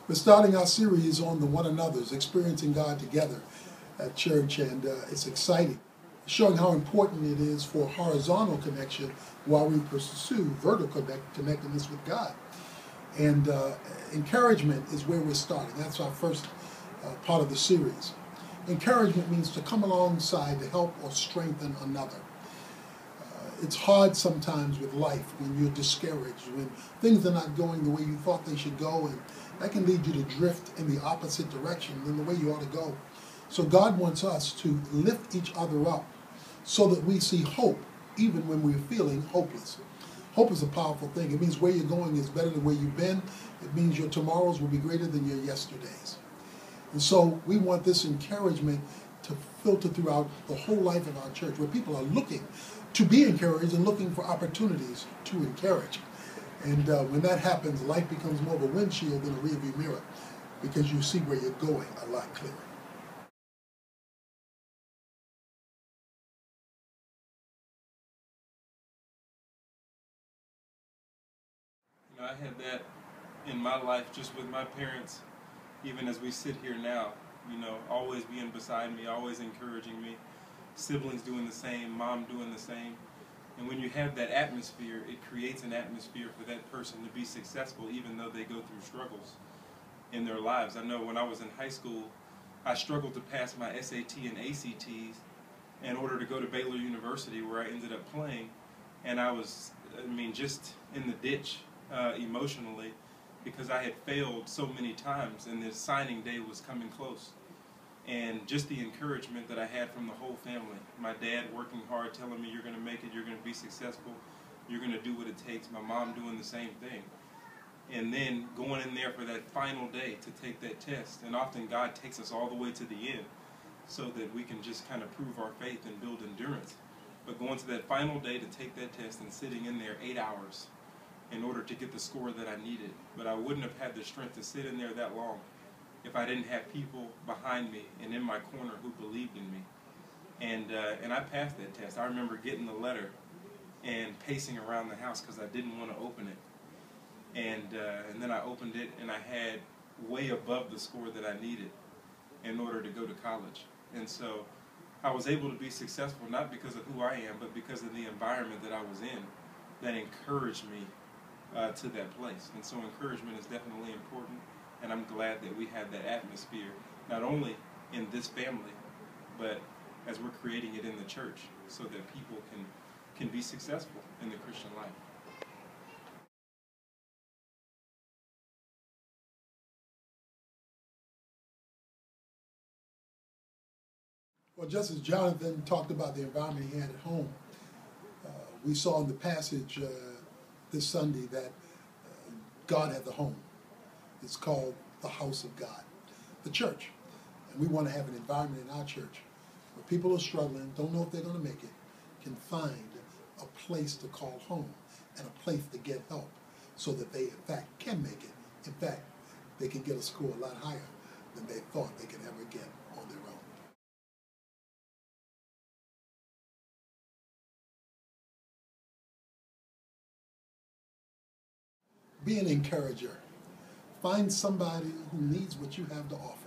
We're starting our series on the one another's, experiencing God together at church, and it's exciting, showing how important it is for horizontal connection while we pursue vertical connectedness with God. And encouragement is where we're starting. That's our first part of the series. Encouragement means to come alongside to help or strengthen another. It's hard sometimes with life when you're discouraged, when things are not going the way you thought they should go, and that can lead you to drift in the opposite direction than the way you ought to go. So God wants us to lift each other up so that we see hope even when we're feeling hopeless. Hope is a powerful thing. It means where you're going is better than where you've been. It means your tomorrows will be greater than your yesterdays. And so we want this encouragement to filter throughout the whole life of our church, where people are looking to be encouraged and looking for opportunities to encourage. And when that happens, life becomes more of a windshield than a rearview mirror, because you see where you're going a lot clearer. I had that in my life just with my parents, even as we sit here now, always being beside me, always encouraging me, siblings doing the same, mom doing the same. And when you have that atmosphere, it creates an atmosphere for that person to be successful even though they go through struggles in their lives. I know when I was in high school, I struggled to pass my SAT and ACTs in order to go to Baylor University, where I ended up playing. And I was, just in the ditch emotionally, because I had failed so many times and the signing day was coming close. And just the encouragement that I had from the whole family. My dad working hard, telling me, you're going to make it, you're going to be successful, you're going to do what it takes. My mom doing the same thing. And then going in there for that final day to take that test. And often God takes us all the way to the end so that we can just kind of prove our faith and build endurance. But going to that final day to take that test and sitting in there 8 hours in order to get the score that I needed. But I wouldn't have had the strength to sit in there that long if I didn't have people behind me and in my corner who believed in me. And I passed that test. I remember getting the letter and pacing around the house because I didn't want to open it. And then I opened it, and I had way above the score that I needed in order to go to college. And so I was able to be successful not because of who I am, but because of the environment that I was in that encouraged me to that place. And so encouragement is definitely important. And I'm glad that we have that atmosphere, not only in this family, but as we're creating it in the church, so that people can be successful in the Christian life. Well, just as Jonathan talked about the environment he had at home, we saw in the passage this Sunday that God has a home. It's called the house of God, the church. And we want to have an environment in our church where people are struggling, don't know if they're going to make it, can find a place to call home and a place to get help so that they, in fact, can make it. In fact, they can get a score a lot higher than they thought they could ever get on their own. Be an encourager. Find somebody who needs what you have to offer.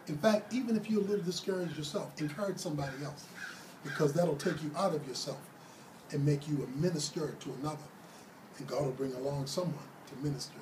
In fact, even if you're a little discouraged yourself, encourage somebody else, because that'll take you out of yourself and make you a minister to another. And God will bring along someone to minister